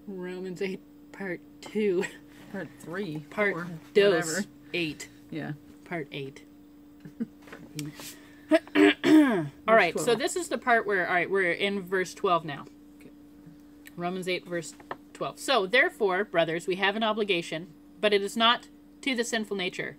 Romans 8, part 2. Part 3. Part 4, dos. whatever. 8. Yeah. Part 8. Verse All right, 12. so this is the part where, all right, we're in verse 12 now. Okay. Romans 8, verse 12. So, therefore, brothers, we have an obligation, but it is not to the sinful nature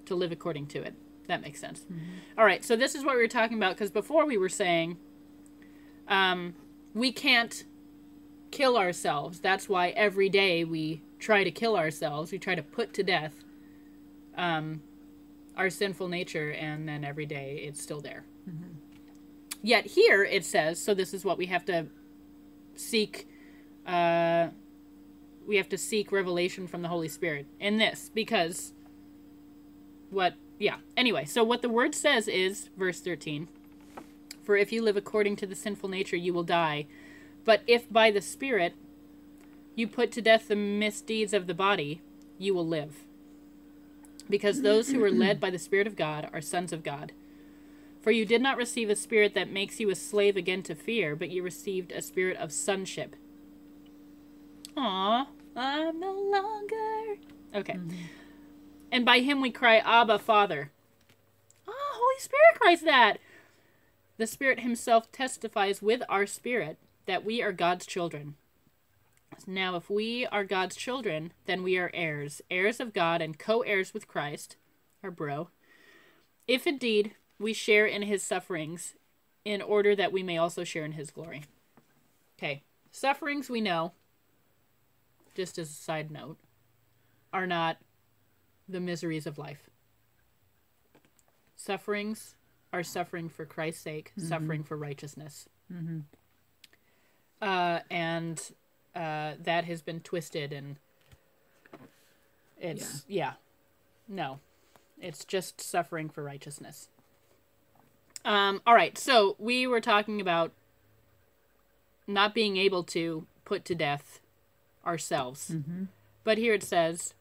to live according to it. That makes sense. Mm-hmm. All right, so this is what we were talking about, because before we were saying we can't kill ourselves. That's why every day we try to kill ourselves. We try to put to death our sinful nature, and then every day it's still there. Mm-hmm. Yet here it says, so this is what we have to seek. We have to seek revelation from the Holy Spirit in this, because anyway, so what the word says is, verse 13, for if you live according to the sinful nature, you will die. But if by the Spirit you put to death the misdeeds of the body, you will live. Because those who are led by the Spirit of God are sons of God. For you did not receive a spirit that makes you a slave again to fear, but you received a spirit of sonship. Aw, I'm no longer... Okay. Mm-hmm. And by him we cry, Abba, Father. Oh, Holy Spirit cries that! The Spirit himself testifies with our spirit that we are God's children. Now, if we are God's children, then we are heirs, heirs of God and co-heirs with Christ, our bro, if indeed we share in his sufferings, in order that we may also share in his glory. Okay, sufferings we know, just as a side note, are not the miseries of life. Sufferings are suffering for Christ's sake, mm-hmm. suffering for righteousness. Mm-hmm. And that has been twisted, and it's, no, it's just suffering for righteousness. All right, so we were talking about not being able to put to death ourselves. Mm-hmm. But here it says,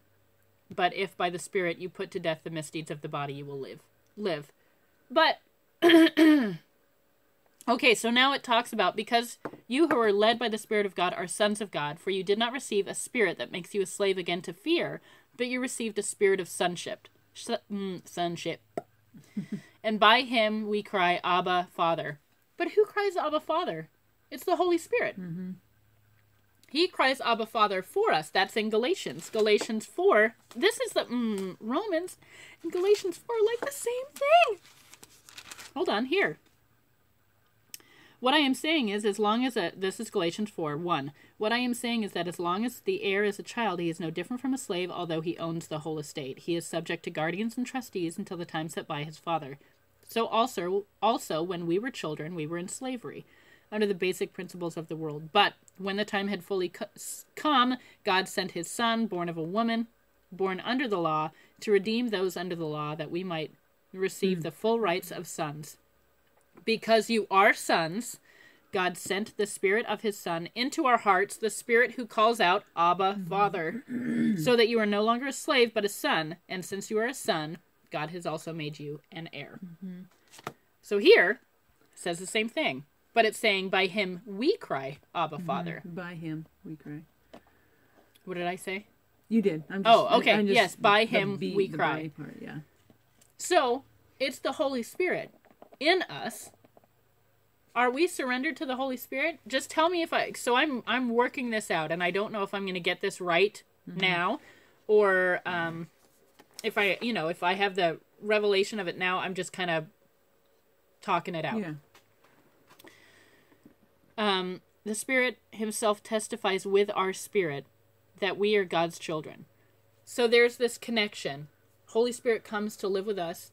but if by the Spirit you put to death the misdeeds of the body, you will live. But, okay, so now it talks about, because you who are led by the Spirit of God are sons of God, for you did not receive a spirit that makes you a slave again to fear, but you received a spirit of sonship. Sonship. And by him we cry, Abba, Father. But who cries Abba, Father? It's the Holy Spirit. Mm-hmm. He cries Abba, Father for us. That's in Galatians. Galatians 4. This is the Romans. And Galatians 4 like the same thing. Hold on, here. What I am saying is, as long as this is Galatians 4:1. What I am saying is that as long as the heir is a child, he is no different from a slave, although he owns the whole estate. He is subject to guardians and trustees until the time set by his father. So also when we were children, we were in slavery, under the basic principles of the world. But when the time had fully come, God sent his Son, born of a woman, born under the law, to redeem those under the law, that we might receive the full rights of sons. Because you are sons, God sent the Spirit of his Son into our hearts, the Spirit who calls out, Abba, Father, so that you are no longer a slave, but a son. And since you are a son, God has also made you an heir. Mm-hmm. So here, it says the same thing. But it's saying, by him we cry, Abba, Father. By him we cry. What did I say? You did. Okay. Yes, by him we cry. Part, yeah. So, it's the Holy Spirit in us. Are we surrendered to the Holy Spirit? Just tell me if I'm working this out, and I don't know if I'm going to get this right now, or if I have the revelation of it now, I'm just kind of talking it out. Yeah. The Spirit himself testifies with our spirit that we are God's children. So there's this connection. Holy Spirit comes to live with us.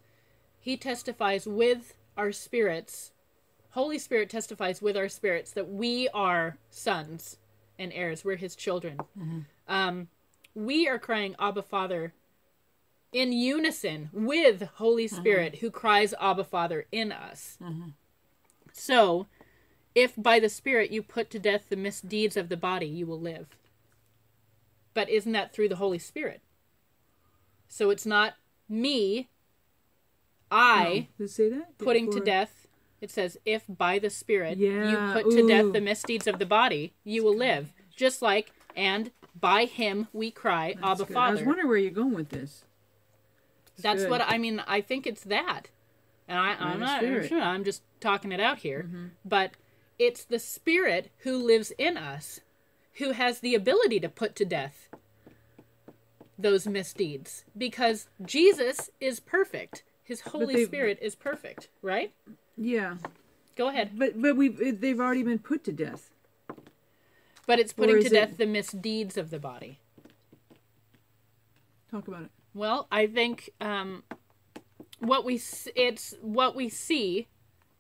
He testifies with our spirits. Holy Spirit testifies with our spirits that we are sons and heirs. We're his children. Mm-hmm. We are crying Abba, Father in unison with Holy Spirit, who cries Abba, Father in us. Mm-hmm. So, if by the Spirit you put to death the misdeeds of the body, you will live. But isn't that through the Holy Spirit? So it's not me, say that? putting to death. It says, if by the Spirit you put to death the misdeeds of the body, you will live. Just like And by him we cry, That's Abba, good. Father. I was wondering where you're going with this. That's good. what I mean. I think it's that. And I'm the not Spirit. sure. I'm just talking it out here. Mm-hmm. But it's the Spirit who lives in us who has the ability to put to death those misdeeds. Because Jesus is perfect. His Holy Spirit is perfect, right? Yeah. Go ahead. But they've already been put to death. But it's Or putting is to death it- the misdeeds of the body. Talk about it. Well, I think what we see,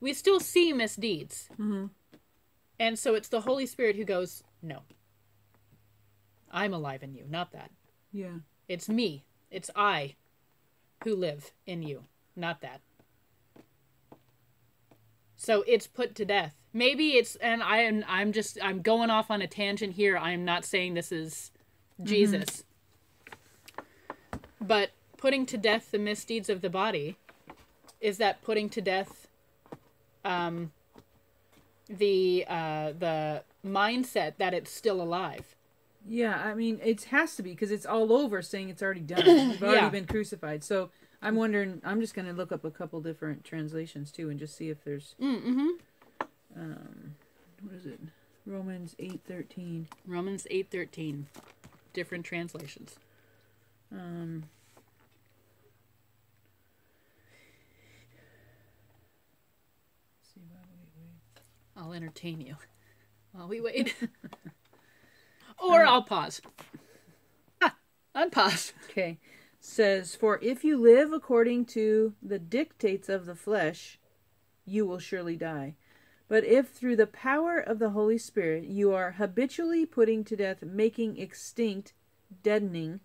we still see misdeeds. Mm-hmm. And so it's the Holy Spirit who goes, no. I'm alive in you, not that. Yeah. It's me. It's I who live in you, not that. So it's put to death. Maybe it's, and I'm going off on a tangent here. I am not saying this is Jesus. But putting to death the misdeeds of the body, is that putting to death the mindset that it's still alive? Yeah, I mean, it has to be because it's all over saying it's already done. You've already Yeah. been crucified. So I'm wondering, I'm just going to look up a couple different translations too and just see if there's, what is it? Romans 8:13. Romans 8:13. Different translations. See, why would we wait? I'll entertain you while we wait. Or I'll pause. Unpause. Okay. Says, for if you live according to the dictates of the flesh, you will surely die. But if through the power of the Holy Spirit you are habitually putting to death, making extinct, deadening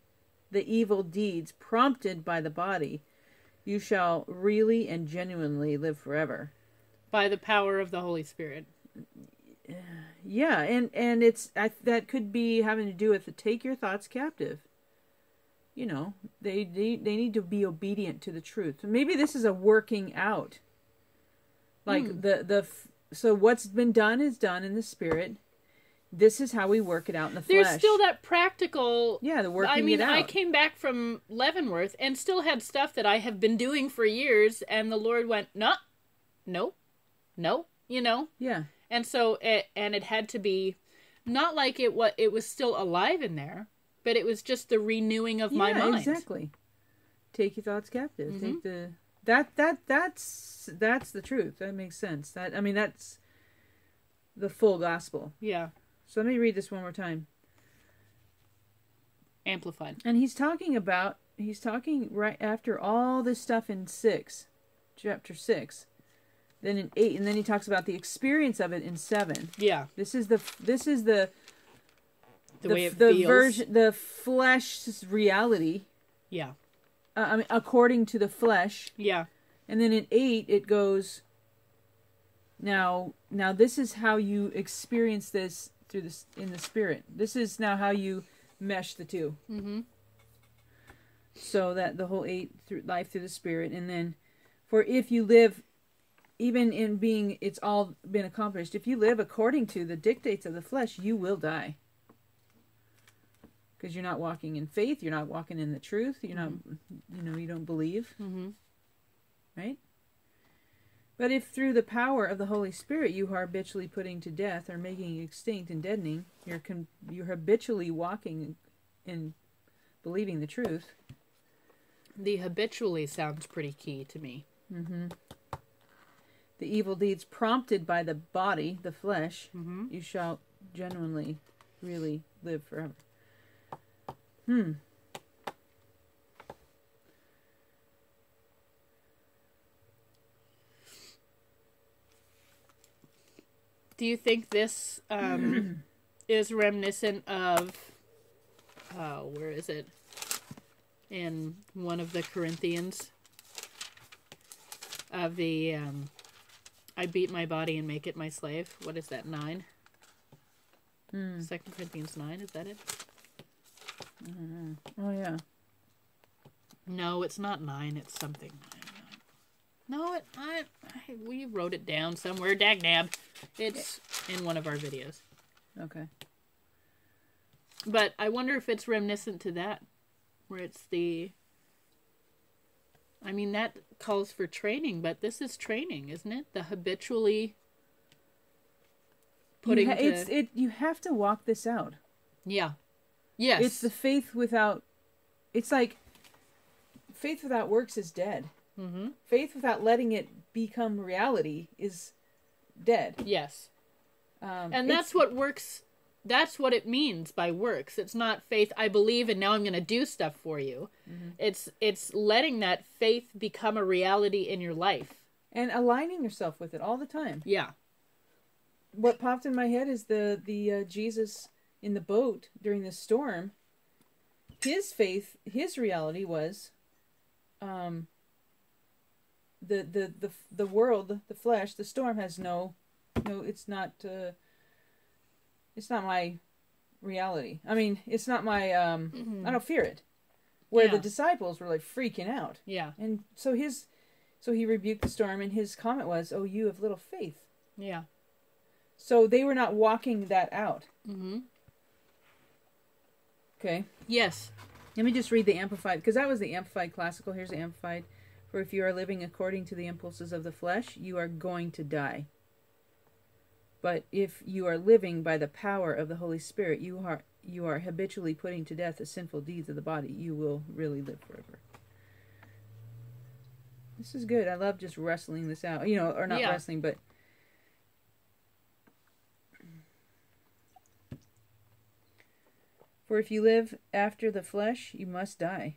the evil deeds prompted by the body, you shall really and genuinely live forever. By the power of the Holy Spirit. Yeah, and it's that could be having to do with the take your thoughts captive. You know, they need to be obedient to the truth. Maybe this is a working out. Like so what's been done is done in the spirit. This is how we work it out in the flesh. There's still that practical. Yeah, the working I mean, it out. I came back from Leavenworth and still had stuff that I have been doing for years, and the Lord went, no, you know. Yeah. And so it had to be not like it was still alive in there, but it was just the renewing of my mind. Exactly. Take your thoughts captive. Mm-hmm. Take the that's the truth. That makes sense. That's the full gospel. Yeah. So let me read this one more time. Amplified. And he's talking right after all this stuff in chapter 6. Then in 8, and then he talks about the experience of it in 7. Yeah. This is the way it the feels. version, the flesh's reality. Yeah. According to the flesh. Yeah. And then in 8 it goes, now this is how you experience this through this in the spirit. This is now how you mesh the two. Mm-hmm. So that the whole 8 through life through the spirit, and then for if you live, even in being, it's all been accomplished. If you live according to the dictates of the flesh, you will die. Because you're not walking in faith, you're not walking in the truth, you're not, you don't believe. Mm-hmm. Right? But if through the power of the Holy Spirit you are habitually putting to death or making extinct and deadening, you're habitually walking in believing the truth. The habitually sounds pretty key to me. Mm-hmm. The evil deeds prompted by the body, the flesh, you shall genuinely, really live forever. Do you think this is reminiscent of, where is it? In one of the Corinthians, of the, I beat my body and make it my slave. What is that, 9? 2 Corinthians 9, is that it? Oh, yeah. No, it's not 9, it's something 9. No, we wrote it down somewhere, dag nab. It's in one of our videos. Okay. But I wonder if it's reminiscent to that, where it's the... I mean, that calls for training, but this is training, isn't it? The habitually putting you have to walk this out. Yeah. Yes. It's the faith without... It's like faith without works is dead. Mm-hmm. Faith without letting it become reality is dead. Yes. And that's what works... That's what it means by works. It's not faith, I believe, and now I'm going to do stuff for you. Mm-hmm. It's letting that faith become a reality in your life. And aligning yourself with it all the time. Yeah. What popped in my head is the Jesus in the boat during the storm. His faith, his reality was the world, the flesh, the storm has no, it's not my reality. I mean, it's not my, I don't fear it. Where the disciples were like freaking out. Yeah. And so he rebuked the storm, and his comment was, "Oh, you have little faith." Yeah. So they were not walking that out. Mm-hmm. Okay. Yes. Let me just read the Amplified, because that was the Amplified Classical. Here's the Amplified. For if you are living according to the impulses of the flesh, you are going to die. But if you are living by the power of the Holy Spirit, you are habitually putting to death the sinful deeds of the body, you will really live forever. This is good. I love just wrestling this out. Or not wrestling, but... For if you live after the flesh, you must die.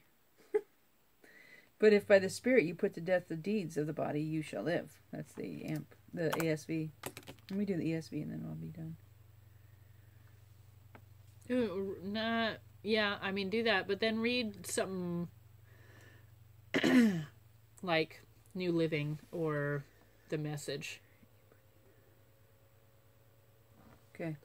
But if by the Spirit you put to death the deeds of the body, you shall live. That's the ASV. Let me do the ESV and then I'll be done. Yeah, I mean, do that, but then read something like New Living or The Message. Okay.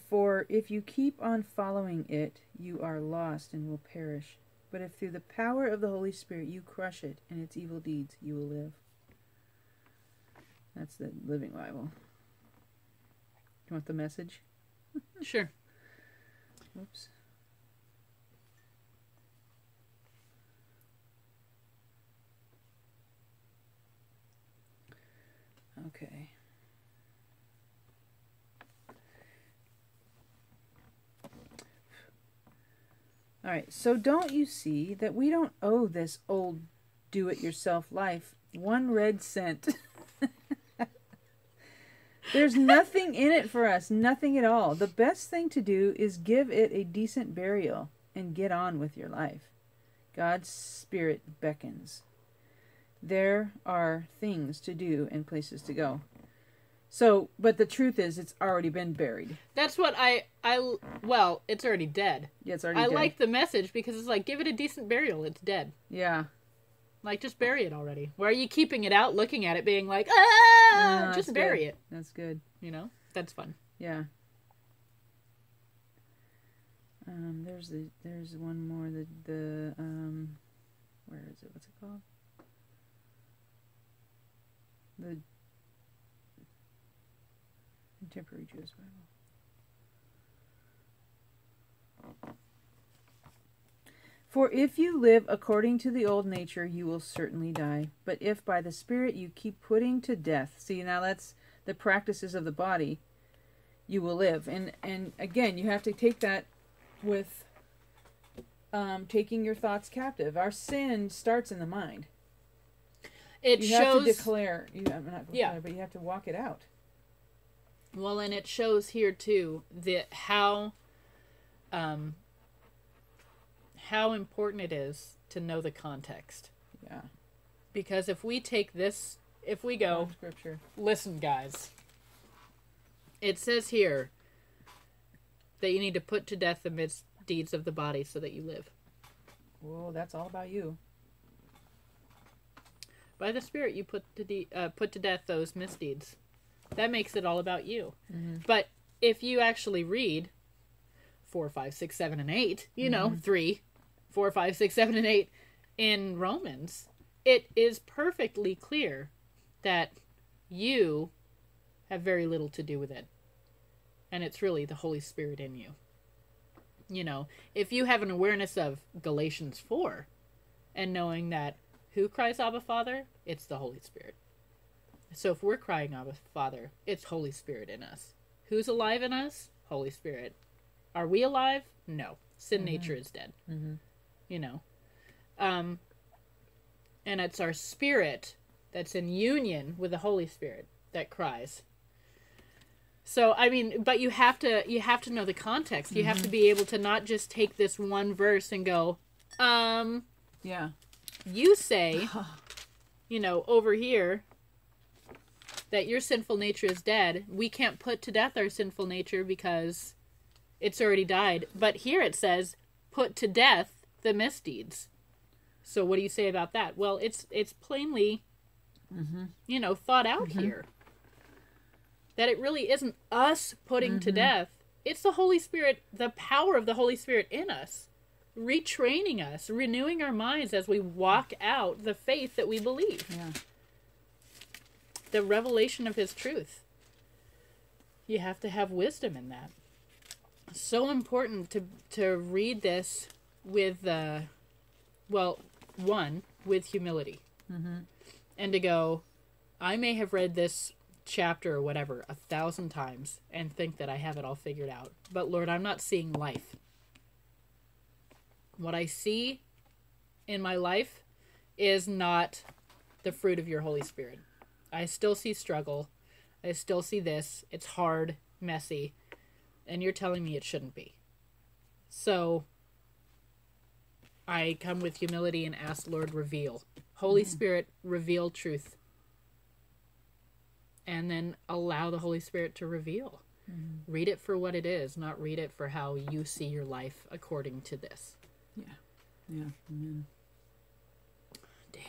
For if you keep on following it, you are lost and will perish. But if through the power of the Holy Spirit you crush it and its evil deeds, you will live. That's the Living Bible. You want the Message? Sure. Whoops. Okay. All right, so don't you see that we don't owe this old do-it-yourself life 1 red cent? There's nothing in it for us, nothing at all. The best thing to do is give it a decent burial and get on with your life. God's Spirit beckons. There are things to do and places to go. So, but the truth is, it's already been buried. That's what well, it's already dead. Yeah, it's already dead. I like the Message because it's like, give it a decent burial. It's dead. Yeah. Like, just bury it already. Why are you keeping it out, looking at it, being like, No, just bury it. That's good. That's fun. Yeah. There's one more, where is it? What's it called? The Contemporary Jewish Bible. For if you live according to the old nature, you will certainly die. But if by the Spirit you keep putting to death, see, now that's the practices of the body, you will live. And again, you have to take that with taking your thoughts captive. Our sin starts in the mind. You have to declare, but you have to walk it out. Well, and it shows here too that how important it is to know the context. Yeah. Because if we take this, if we go, Scripture. Listen, guys, it says here that you need to put to death the misdeeds of the body so that you live. Whoa, that's all about you. By the Spirit, you put to death those misdeeds. That makes it all about you. Mm-hmm. But if you actually read, 4, 5, 6, 7, and 8, 3, 4, 5, 6, 7, and 8 in Romans, it is perfectly clear that you have very little to do with it. And it's really the Holy Spirit in you. If you have an awareness of Galatians 4 and knowing that who cries Abba Father? It's the Holy Spirit. So if we're crying Abba Father, it's Holy Spirit in us. Who's alive in us? Holy Spirit. Are we alive? No. Sin nature is dead. And it's our spirit that's in union with the Holy Spirit that cries. So, but you have to know the context. You have to be able to not just take this one verse and go, yeah. You say, over here that your sinful nature is dead. We can't put to death our sinful nature because it's already died. But here it says, put to death the misdeeds. So what do you say about that? Well, it's plainly, thought out here. That it really isn't us putting to death. It's the Holy Spirit, the power of the Holy Spirit in us, retraining us, renewing our minds as we walk out the faith that we believe. Yeah. The revelation of his truth. You have to have wisdom in that. So important to read this with, with humility. And to go, I may have read this chapter or whatever 1,000 times and think that I have it all figured out. But Lord, I'm not seeing life. What I see in my life is not the fruit of your Holy Spirit. I still see struggle. I still see this. It's hard, messy, and you're telling me it shouldn't be. So I come with humility and ask, Lord, reveal. Holy Spirit, reveal truth. And then allow the Holy Spirit to reveal. Read it for what it is, not read it for how you see your life according to this. Yeah. Yeah. Amen. Dang.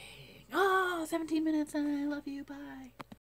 Oh, 17 minutes and I love you. Bye.